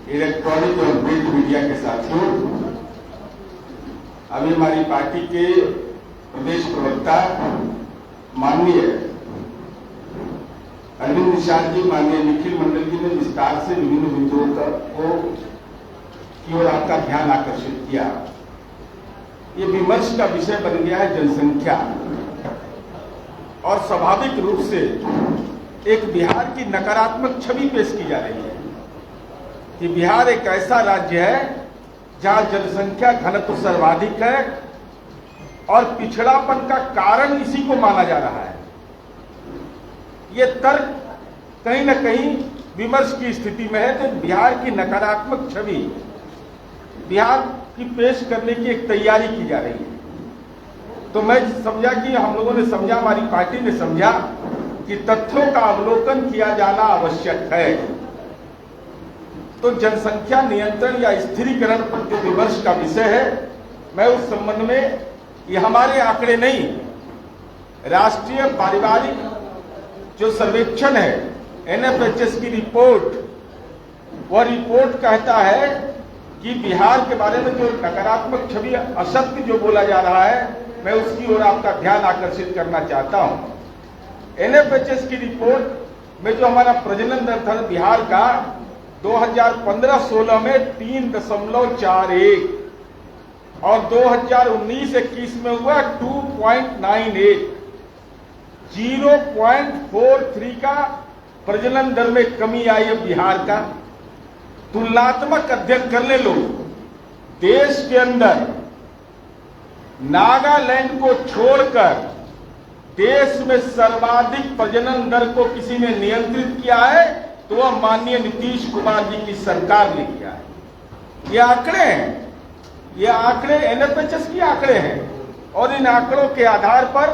Electronic और print media के साथियों, अभी हमारी पार्टी के प्रदेश प्रवक्ता माननीय अरविंद निषाद जी, माननीय निखिल मंडल जी ने विस्तार से विभिन्न बिंदुओं की ओर आपका ध्यान आकर्षित किया। ये विमर्श का विषय बन गया है जनसंख्या, और स्वाभाविक रूप से एक बिहार की नकारात्मक छवि पेश की जा रही है कि बिहार एक ऐसा राज्य है जहां जनसंख्या घनत्व सर्वाधिक है और पिछड़ापन का कारण इसी को माना जा रहा है। ये तर्क कहीं न कहीं विमर्श की स्थिति में है, तो बिहार की नकारात्मक छवि बिहार की पेश करने की एक तैयारी की जा रही है। तो मैं समझा कि हम लोगों ने समझा, हमारी पार्टी ने समझा कि तथ्यों का अवलोकन किया जाना आवश्यक है। तो जनसंख्या नियंत्रण या स्थिरीकरण पर जो विमर्श का विषय है, मैं उस संबंध में, ये हमारे आंकड़े नहीं, राष्ट्रीय पारिवारिक जो सर्वेक्षण है एनएफएचएस की रिपोर्ट, वह रिपोर्ट कहता है कि बिहार के बारे में जो नकारात्मक छवि, असत्य जो बोला जा रहा है, मैं उसकी ओर आपका ध्यान आकर्षित करना चाहता हूं। एनएफएचएस की रिपोर्ट में जो हमारा प्रजनन दर था बिहार का 2015-16 में 3.41 और 2019-21 में हुआ 2.98, 0.43 का प्रजनन दर में कमी आई है बिहार का। तुलनात्मक अध्ययन करने लोग, देश के अंदर नागालैंड को छोड़कर देश में सर्वाधिक प्रजनन दर को किसी ने नियंत्रित किया है तो वह माननीय नीतीश कुमार जी की सरकार ने किया है। ये आंकड़े हैं, ये आंकड़े एनएफएचएस की आंकड़े हैं, और इन आंकड़ों के आधार पर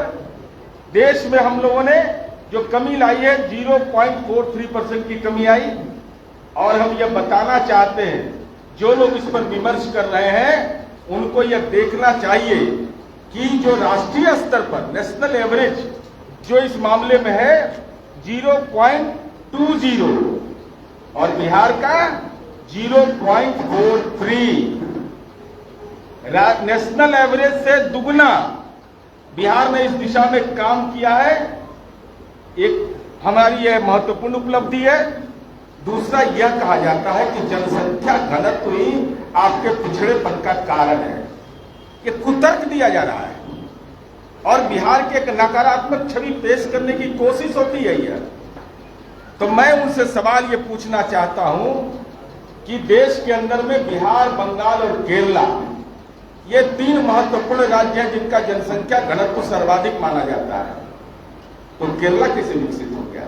देश में हम लोगों ने जो कमी लाई है 0.43% की कमी आई। और हम यह बताना चाहते हैं, जो लोग इस पर विमर्श कर रहे हैं उनको यह देखना चाहिए कि जो राष्ट्रीय स्तर पर नेशनल एवरेज जो इस मामले में है 0.20 और बिहार का 0.43, नेशनल एवरेज से दुगना बिहार ने इस दिशा में काम किया है। एक हमारी यह महत्वपूर्ण उपलब्धि है। दूसरा, यह कहा जाता है कि जनसंख्या घनत्व ही आपके पिछड़ेपन का कारण है। ये कुतर्क दिया जा रहा है और बिहार की एक नकारात्मक छवि पेश करने की कोशिश होती है यह। तो मैं उनसे सवाल ये पूछना चाहता हूं कि देश के अंदर में बिहार, बंगाल और केरला, ये 3 महत्वपूर्ण राज्य हैं जिनका जनसंख्या घनत्व सर्वाधिक माना जाता है। तो केरला कैसे विकसित हो गया?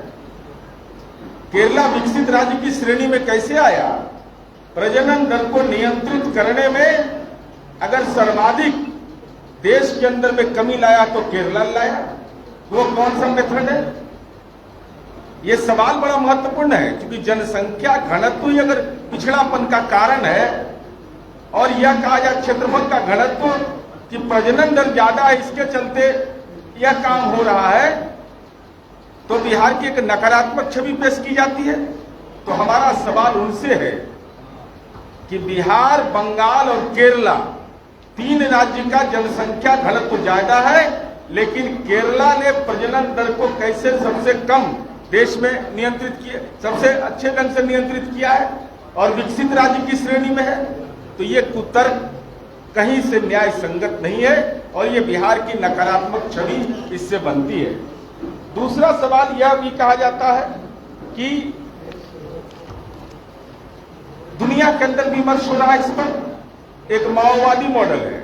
केरला विकसित राज्य की श्रेणी में कैसे आया? प्रजनन दर को नियंत्रित करने में अगर सर्वाधिक देश के अंदर में कमी लाया तो केरला लाया। वो कौन सा मेथड है? ये सवाल बड़ा महत्वपूर्ण है, क्योंकि जनसंख्या घनत्व ही अगर पिछड़ापन का कारण है और यह कहा जाए क्षेत्रफल का घनत्व कि प्रजनन दर ज्यादा है, इसके चलते यह काम हो रहा है, तो बिहार की एक नकारात्मक छवि पेश की जाती है। तो हमारा सवाल उनसे है कि बिहार, बंगाल और केरला 3 राज्य का जनसंख्या घनत्व ज्यादा है, लेकिन केरला ने प्रजनन दर को कैसे सबसे कम देश में नियंत्रित किया, सबसे अच्छे ढंग से नियंत्रित किया है और विकसित राज्य की श्रेणी में है। तो ये कुतर्क कहीं से न्याय संगत नहीं है और ये बिहार की नकारात्मक छवि इससे बनती है। दूसरा सवाल यह भी कहा जाता है कि दुनिया के अंदर विमर्श हो रहा है इस पर। एक माओवादी मॉडल है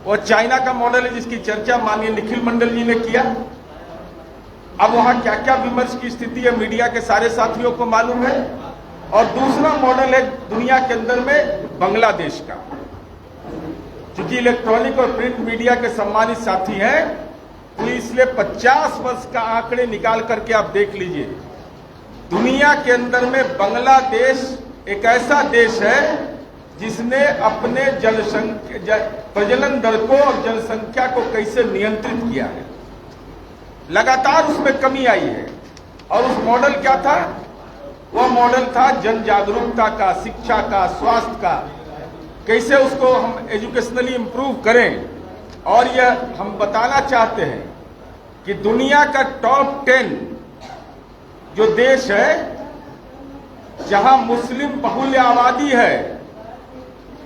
और चाइना का मॉडल है जिसकी चर्चा माननीय निखिल मंडल जी ने किया। अब वहां क्या क्या विमर्श की स्थिति है मीडिया के सारे साथियों को मालूम है। और दूसरा मॉडल है दुनिया के अंदर में बांग्लादेश का। चूंकि इलेक्ट्रॉनिक और प्रिंट मीडिया के सम्मानित साथी हैं, तो इसलिए 50 वर्ष का आंकड़े निकाल करके आप देख लीजिए। दुनिया के अंदर में बांग्लादेश एक ऐसा देश है जिसने अपने प्रजनन दर को और जनसंख्या को कैसे नियंत्रित किया है। लगातार उसमें कमी आई है और उस मॉडल क्या था वह मॉडल था जन जागरूकता का, शिक्षा का, स्वास्थ्य का, कैसे उसको हम एजुकेशनली इंप्रूव करें। और यह हम बताना चाहते हैं कि दुनिया का टॉप 10 जो देश है जहां मुस्लिम बहुल्य आबादी है,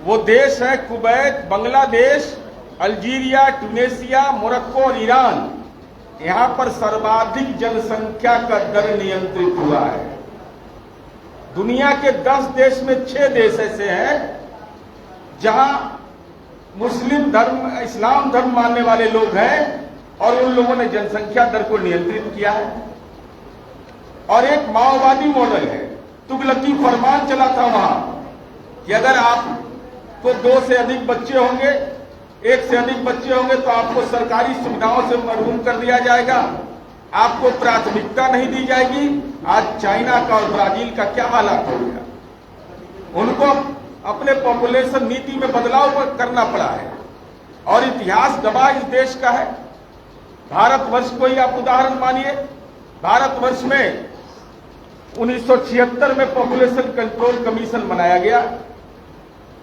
वो देश है Kuwait, Bangladesh, Algeria, Tunisia, Morocco और ईरान। यहां पर सर्वाधिक जनसंख्या का दर नियंत्रित हुआ है। दुनिया के 10 देश में 6 देश ऐसे हैं जहां मुस्लिम धर्म, इस्लाम धर्म मानने वाले लोग हैं और उन लोगों ने जनसंख्या दर को नियंत्रित किया है। और एक माओवादी मॉडल है, तुगलकी फरमान चला था वहां कि अगर आपको 2 से अधिक बच्चे होंगे, 1 से अधिक बच्चे होंगे तो आपको सरकारी सुविधाओं से महरूम कर दिया जाएगा, आपको प्राथमिकता नहीं दी जाएगी। आज चाइना का और ब्राजील का क्या हालात हो गया, उनको अपने पॉपुलेशन नीति में बदलाव करना पड़ा है। और इतिहास गवाह इस देश का है। भारतवर्ष को ही आप उदाहरण मानिए। भारतवर्ष में 1976 में पॉपुलेशन कंट्रोल कमीशन बनाया गया।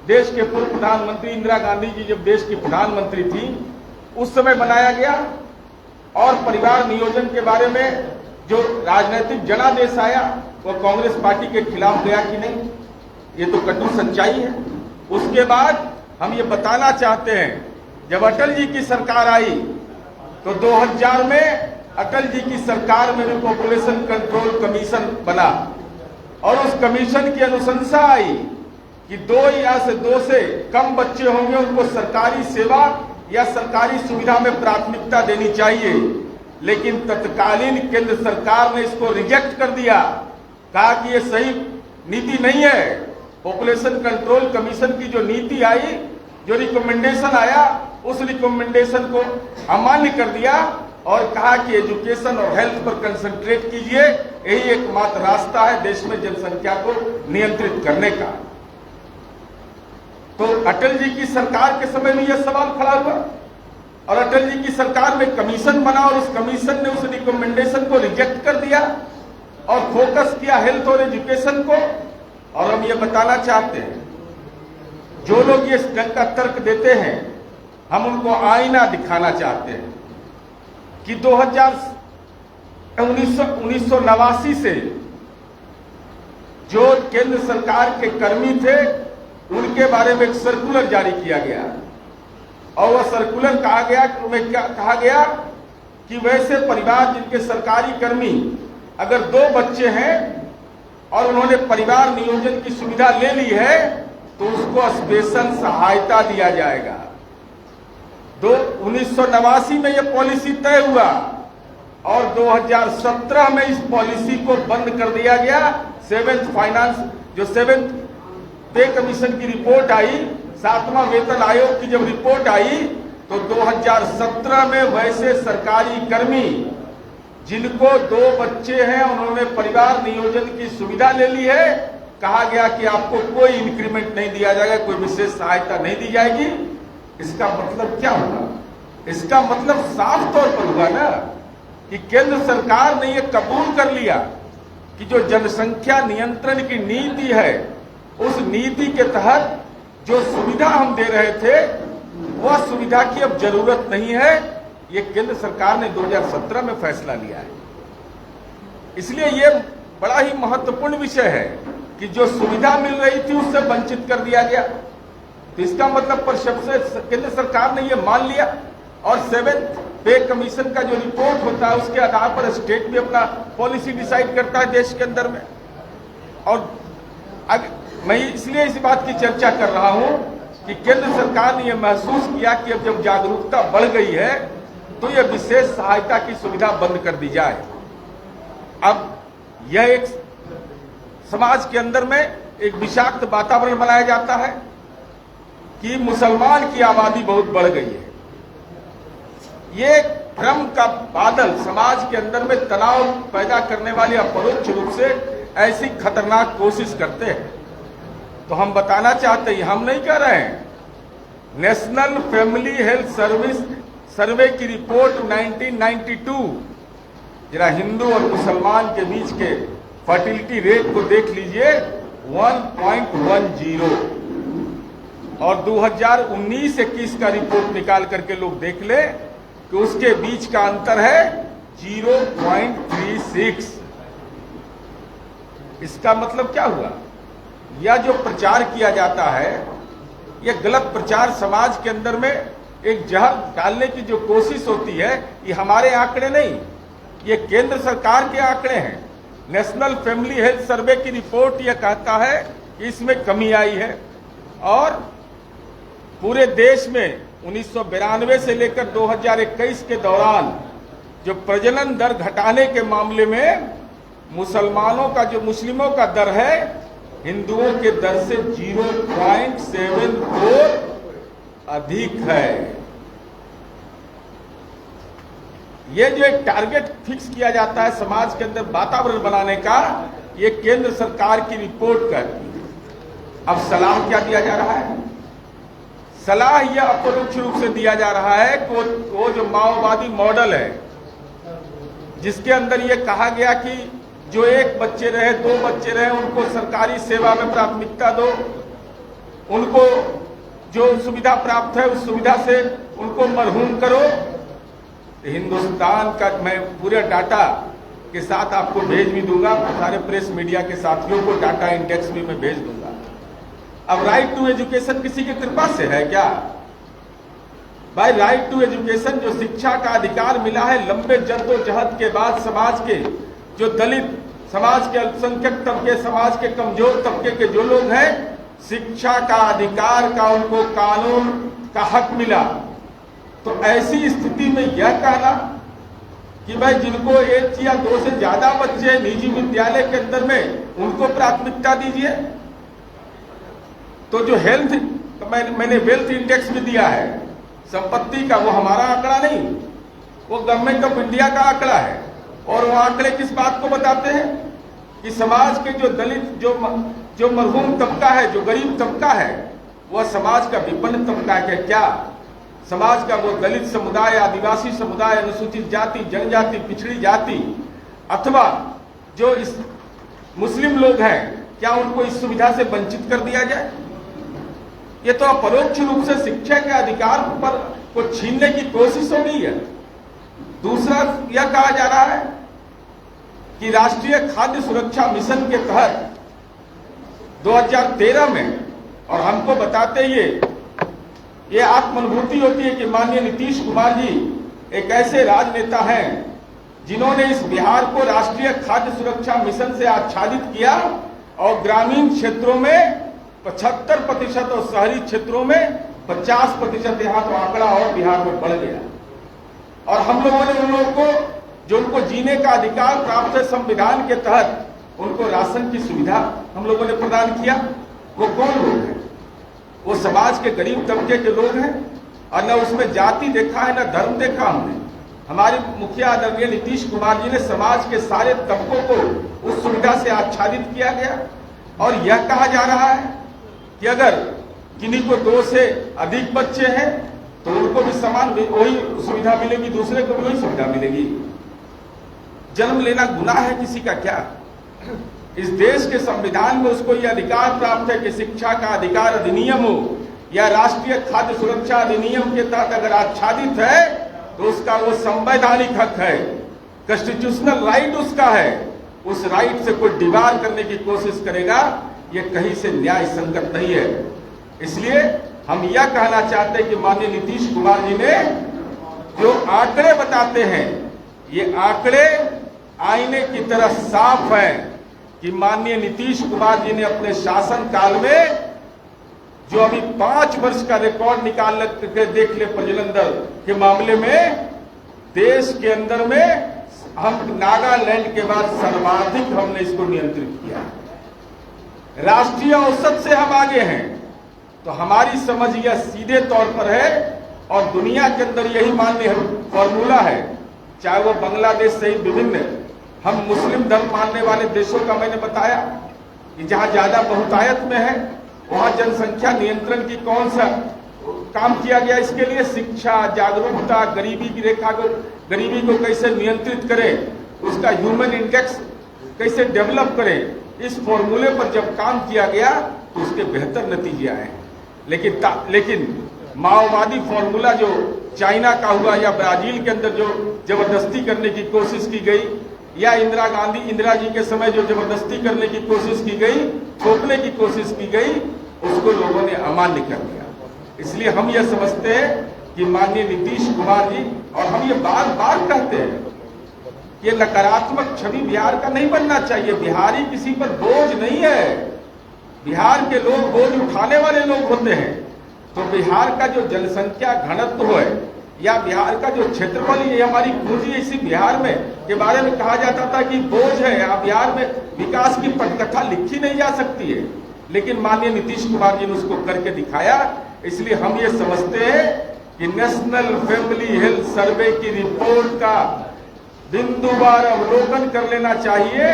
देश के पूर्व प्रधानमंत्री इंदिरा गांधी जी जब देश की प्रधानमंत्री थी उस समय बनाया गया। और परिवार नियोजन के बारे में जो राजनीतिक जनादेश आया वो कांग्रेस पार्टी के खिलाफ गया कि नहीं, ये तो कटु सच्चाई है। उसके बाद हम ये बताना चाहते हैं, जब अटल जी की सरकार आई तो 2000 में अटल जी की सरकार में भी पॉपुलेशन कंट्रोल कमीशन बना और उस कमीशन की अनुशंसा आई कि 2 से कम बच्चे होंगे उनको सरकारी सेवा या सरकारी सुविधा में प्राथमिकता देनी चाहिए। लेकिन तत्कालीन केंद्र सरकार ने इसको रिजेक्ट कर दिया, कहा कि ये सही नीति नहीं है। पॉपुलेशन कंट्रोल कमीशन की जो नीति आई, जो रिकमेंडेशन आया, उस रिकमेंडेशन को अमान्य कर दिया और कहा कि एजुकेशन और हेल्थ पर कंसंट्रेट कीजिए, यही एकमात्र रास्ता है देश में जनसंख्या को नियंत्रित करने का। तो अटल जी की सरकार के समय में यह सवाल खड़ा हुआ और अटल जी की सरकार में कमीशन बना और उस कमीशन ने उस रिकमेंडेशन को रिजेक्ट कर दिया और फोकस किया हेल्थ और एजुकेशन को। और हम ये बताना चाहते हैं, जो लोग ये ढंग का तर्क देते हैं, हम उनको आईना दिखाना चाहते हैं कि 1989 से जो केंद्र सरकार के कर्मी थे उनके बारे में एक सर्कुलर जारी किया गया और वह सर्कुलर कहा गया में क्या कहा गया कि वैसे परिवार जिनके सरकारी कर्मी अगर 2 बच्चे हैं और उन्होंने परिवार नियोजन की सुविधा ले ली है तो उसको स्पेशल सहायता दिया जाएगा। 1989 में यह पॉलिसी तय हुआ और 2017 में इस पॉलिसी को बंद कर दिया गया। 7th पे कमीशन की रिपोर्ट आई, 7वां वेतन आयोग की जब रिपोर्ट आई तो 2017 में वैसे सरकारी कर्मी जिनको 2 बच्चे हैं उन्होंने परिवार नियोजन की सुविधा ले ली है, कहा गया कि आपको कोई इंक्रीमेंट नहीं दिया जाएगा, कोई विशेष सहायता नहीं दी जाएगी। इसका मतलब क्या होगा? इसका मतलब साफ तौर पर हुआ ना कि केंद्र सरकार ने यह कबूल कर लिया कि जो जनसंख्या नियंत्रण की नीति है उस नीति के तहत जो सुविधा हम दे रहे थे वह सुविधा की अब जरूरत नहीं है। ये केंद्र सरकार ने 2017 में फैसला लिया है। इसलिए ये बड़ा ही महत्वपूर्ण विषय है कि जो सुविधा मिल रही थी उससे वंचित कर दिया गया। तो इसका मतलब पर सबसे केंद्र सरकार ने ये मान लिया और 7th पे कमीशन का जो रिपोर्ट होता है उसके आधार पर स्टेट भी अपना पॉलिसी डिसाइड करता है देश के अंदर में। और मैं इसलिए इस बात की चर्चा कर रहा हूं कि केंद्र सरकार ने यह महसूस किया कि अब जब जागरूकता बढ़ गई है तो यह विशेष सहायता की सुविधा बंद कर दी जाए। अब यह एक समाज के अंदर में एक विषाक्त वातावरण बनाया जाता है कि मुसलमान की आबादी बहुत बढ़ गई है। ये भ्रम का बादल समाज के अंदर में तनाव पैदा करने वाले अपरोक्ष रूप से ऐसी खतरनाक कोशिश करते हैं। तो हम बताना चाहते हैं, हम नहीं कह रहे हैं, नेशनल फैमिली हेल्थ सर्वे की रिपोर्ट 1992 जरा हिंदू और मुसलमान के बीच के फर्टिलिटी रेट को देख लीजिए 1.10, और 2019-21 का रिपोर्ट निकाल करके लोग देख ले कि उसके बीच का अंतर है 0.36। इसका मतलब क्या हुआ? यह जो प्रचार किया जाता है, यह गलत प्रचार समाज के अंदर में एक जहर डालने की जो कोशिश होती है, ये हमारे आंकड़े नहीं, ये केंद्र सरकार के आंकड़े हैं। नेशनल फैमिली हेल्थ सर्वे की रिपोर्ट यह कहता है कि इसमें कमी आई है, और पूरे देश में 1992 से लेकर 2021 के दौरान जो प्रजनन दर घटाने के मामले में मुसलमानों का, जो मुस्लिमों का दर है, हिंदुओं के दर से 0.74 अधिक है। ये जो एक टारगेट फिक्स किया जाता है समाज के अंदर वातावरण बनाने का, ये केंद्र सरकार की रिपोर्ट करती है। अब सलाह क्या दिया जा रहा है? सलाह यह अपरोक्ष रूप से दिया जा रहा है कि वो जो माओवादी मॉडल है, जिसके अंदर ये कहा गया कि जो 1 बच्चे रहे, 2 बच्चे रहे, उनको सरकारी सेवा में प्राथमिकता दो, उनको जो सुविधा प्राप्त है उस सुविधा से उनको मरहूम करो। हिंदुस्तान का मैं पूरे डाटा के साथ आपको भेज भी दूंगा, सारे प्रेस मीडिया के साथियों को डाटा इंडेक्स भी मैं भेज दूंगा। अब राइट टू एजुकेशन किसी की कृपा से है क्या? भाई, राइट टू एजुकेशन, जो शिक्षा का अधिकार मिला है लंबे जद्दोजहद के बाद, समाज के जो दलित, समाज के अल्पसंख्यक तबके, समाज के कमजोर तबके के जो लोग हैं, शिक्षा का अधिकार का उनको कानून का हक मिला। तो ऐसी स्थिति में यह कहना कि भाई जिनको 1 या 2 से ज्यादा बच्चे निजी विद्यालय के अंदर में, उनको प्राथमिकता दीजिए। तो जो हेल्थ, मैंने वेल्थ इंडेक्स भी दिया है संपत्ति का, वो हमारा आंकड़ा नहीं, वो गवर्नमेंट ऑफ इंडिया का आंकड़ा है। और वो आंकड़े किस बात को बताते हैं कि समाज के जो दलित, जो मरहूम तबका है, जो गरीब तबका है, वह समाज का विपन्न तबका है क्या? समाज का वो दलित समुदाय, आदिवासी समुदाय, अनुसूचित जाति, जनजाति, पिछड़ी जाति, अथवा जो इस मुस्लिम लोग हैं, क्या उनको इस सुविधा से वंचित कर दिया जाए? ये तो अपरोक्ष रूप से शिक्षा के अधिकार पर को छीनने की कोशिश हो गई है। दूसरा यह कहा जा रहा है कि राष्ट्रीय खाद्य सुरक्षा मिशन के तहत 2013 में, और हमको बताते ये आत्मानुभूति होती है कि माननीय नीतीश कुमार जी एक ऐसे राजनेता हैं जिन्होंने इस बिहार को राष्ट्रीय खाद्य सुरक्षा मिशन से आच्छादित किया, और ग्रामीण क्षेत्रों में 75% और शहरी क्षेत्रों में 50%, यहाँ तो आंकड़ा और बिहार में बढ़ गया। और हम लोगों ने उन लोगों को, जो उनको जीने का अधिकार प्राप्त है संविधान के तहत, उनको राशन की सुविधा हम लोगों ने प्रदान किया। वो कौन लोग हैं? वो समाज के गरीब तबके के लोग हैं, और न उसमें जाति देखा है, न धर्म देखा हमने। हमारे मुखिया आदरणीय नीतीश कुमार जी ने समाज के सारे तबकों को उस सुविधा से आच्छादित किया गया। और यह कहा जा रहा है कि अगर किन्हीं को 2 से अधिक बच्चे हैं तो उनको भी समान वही सुविधा मिलेगी, दूसरे को भी वही सुविधा मिलेगी। जन्म लेना गुनाह है किसी का क्या? इस देश के संविधान में उसको यह अधिकार प्राप्त है कि शिक्षा का अधिकार अधिनियम हो या राष्ट्रीय खाद्य सुरक्षा अधिनियम के तहत अगर आच्छादित है तो उसका वो संवैधानिक हक है, कॉन्स्टिट्यूशनल राइट उसका है। उस राइट से कोई डिवार करने की कोशिश करेगा, ये कहीं से न्याय संगत नहीं है। इसलिए हम यह कहना चाहते हैं कि माननीय नीतीश कुमार जी ने जो आंकड़े बताते हैं, ये आंकड़े आईने की तरह साफ है कि माननीय नीतीश कुमार जी ने अपने शासन काल में जो अभी 5 वर्ष का रिकॉर्ड निकाल के देख ले प्रजनन दर के मामले में, देश के अंदर में हम नागालैंड के बाद सर्वाधिक हमने इसको नियंत्रित किया। राष्ट्रीय औसत से हम आगे हैं। तो हमारी समझ यह सीधे तौर पर है, और दुनिया के अंदर यही मान्य फॉर्मूला है, चाहे वो बांग्लादेश से ही विभिन्न हम मुस्लिम धर्म मानने वाले देशों का मैंने बताया कि जहां ज्यादा बहुतायत में है वहां जनसंख्या नियंत्रण की कौन सा काम किया गया। इसके लिए शिक्षा, जागरूकता, गरीबी की रेखा को, गरीबी को कैसे नियंत्रित करें, उसका ह्यूमन इंडेक्स कैसे डेवलप करें, इस फॉर्मूले पर जब काम किया गया तो उसके बेहतर नतीजे आए। लेकिन माओवादी फॉर्मूला जो चाइना का हुआ या ब्राजील के अंदर जो जबरदस्ती करने की कोशिश की गई, या इंदिरा जी के समय जो जबरदस्ती करने की कोशिश की गई, थोपने की कोशिश की गई, उसको लोगों ने अमान्य कर दिया। इसलिए हम ये समझते हैं कि माननीय नीतीश कुमार जी, और हम ये बार बार कहते हैं, ये नकारात्मक छवि बिहार का नहीं बनना चाहिए। बिहारी किसी पर बोझ नहीं है, बिहार के लोग बोझ उठाने वाले लोग होते हैं। तो बिहार का जो जनसंख्या घनत्व है या बिहार का जो क्षेत्रफल, ये हमारी पूंजी। इसी बिहार में के बारे में कहा जाता था कि बोझ है, यहाँ बिहार में विकास की पटकथा लिखी नहीं जा सकती है, लेकिन माननीय नीतीश कुमार जी ने उसको करके दिखाया। इसलिए हम ये समझते हैं कि नेशनल फैमिली हेल्थ सर्वे की रिपोर्ट का बिंदुवार अवलोकन कर लेना चाहिए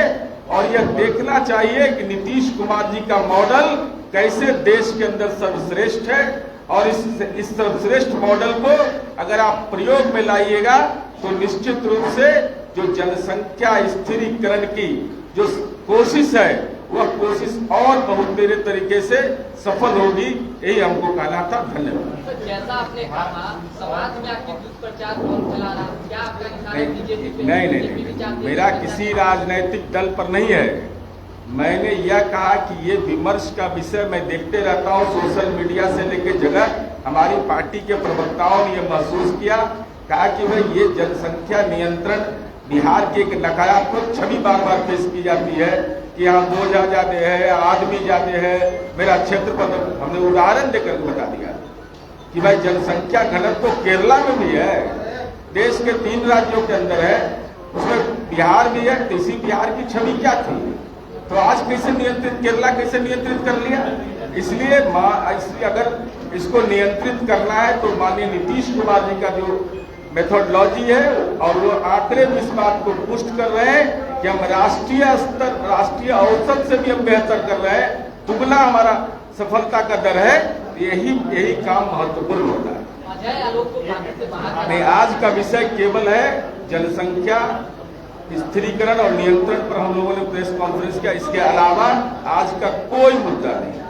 और यह देखना चाहिए कि नीतीश कुमार जी का मॉडल कैसे देश के अंदर सर्वश्रेष्ठ है, और इस सर्वश्रेष्ठ मॉडल को अगर आप प्रयोग में लाइएगा तो निश्चित रूप से जो जनसंख्या स्थिरीकरण की जो कोशिश है, वह कोशिश और बहुत मेरे तरीके से सफल होगी, यही हमको कहना था। धन्यवाद। तो जैसा आपने कहा, समाज में आपकी दुष्प्रचार कौन चला रहा, क्या आपका निशाना बीजेपी पे? नहीं, मेरा किसी राजनीतिक दल पर नहीं है। मैंने यह कहा कि ये विमर्श का विषय मैं देखते रहता हूँ, सोशल मीडिया से लेकर जगह हमारी पार्टी के प्रवक्ताओं ने यह महसूस किया, कहा कि भाई ये जनसंख्या नियंत्रण बिहार की एक नकारात्मक छवि बार बार पेश की जाती है कि यहाँ बोझ आ जाते हैं, आदमी जाते हैं। मेरा क्षेत्र पर हमने उदाहरण देकर बता दिया कि भाई जनसंख्या घनत्व तो केरला में भी है, देश के 3 राज्यों के अंदर है, उसमें बिहार भी है। तो इसी बिहार की छवि क्या थी, तो आज कैसे नियंत्रित, केरला कैसे नियंत्रित कर लिया? इसलिए अगर इसको नियंत्रित करना है तो माननीय नीतीश कुमार जी का जो मेथोडोलॉजी है, और वो आंकड़े भी इस बात को पुष्ट कर रहे हैं कि हम राष्ट्रीय स्तर, राष्ट्रीय औसत से भी हम बेहतर कर रहे हैं, दुगना हमारा सफलता का दर है। यही काम महत्वपूर्ण होता है। नहीं, आज का विषय केवल है जनसंख्या स्थिरीकरण और नियंत्रण पर हम लोगों ने प्रेस कॉन्फ्रेंस किया। इसके अलावा आज का कोई मुद्दा नहीं।